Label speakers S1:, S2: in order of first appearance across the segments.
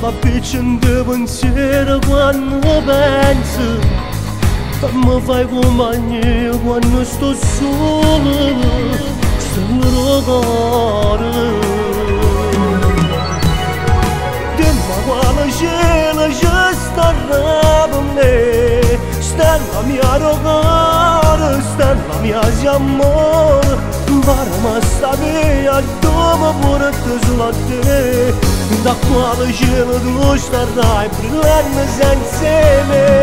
S1: Cada peçinde banseira quando penso me fai compagnia quando sto solo senza rogare Dimma quale scena già sta per me sta la mia rogare sta la mia amore Para ma sta via dove porta sulla te Da quale cielo tu starai brillando insieme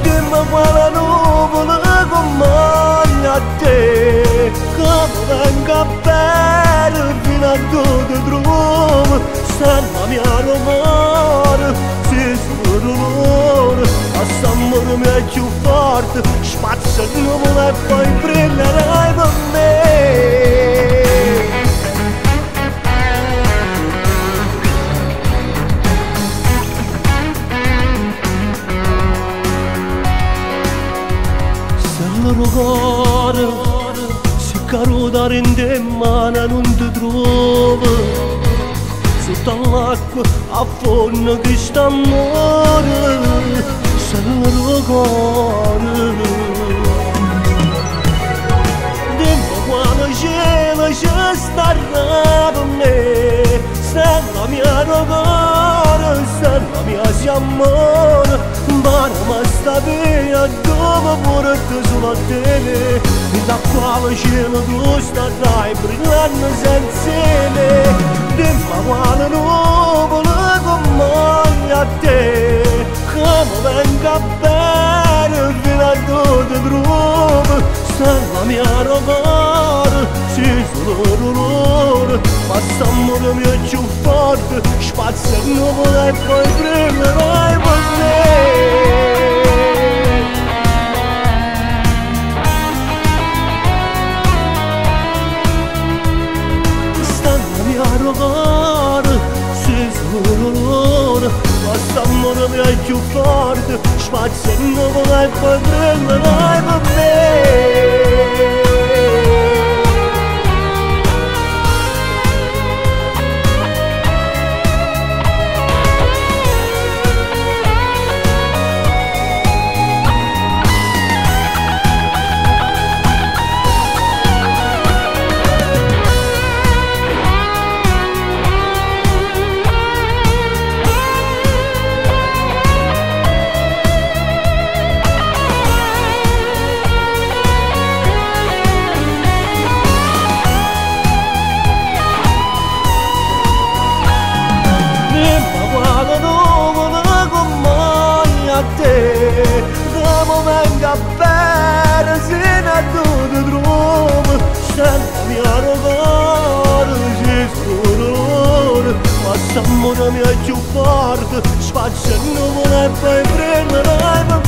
S1: Dimmi quale nuvola comanda a te Come venga bene fino a dove trovo Sta la mia romana, si solo dolore Passa amore mio è più forte Spazza il nuvola e poi brillerai per me Rogare, se caro da rende mano non ti trovo Sotto all'acqua affonda questo amore Se rogare Dimmi quale cielo c'è sta per me Se la mia rogare, se la mia amore Ma sta via dove porta sulla te Da quale cielo tu starai brillando insieme Dimmi quale nuvola comanda a te Come venga bene fino a dove trovo Sta la mia rogare, si solo dolore Passa amore mio è più forte Spazza il nuvola e poi brillerai per me rogare, se solo dolore Basta amore mio è più forte Spazia il nuvola e poi brillerai per me Come venga bene fino a dove trovo Sta la mia rogare, c'è solo dolore Passa amore mio è più forte Spazia il nuvola e poi prenderai per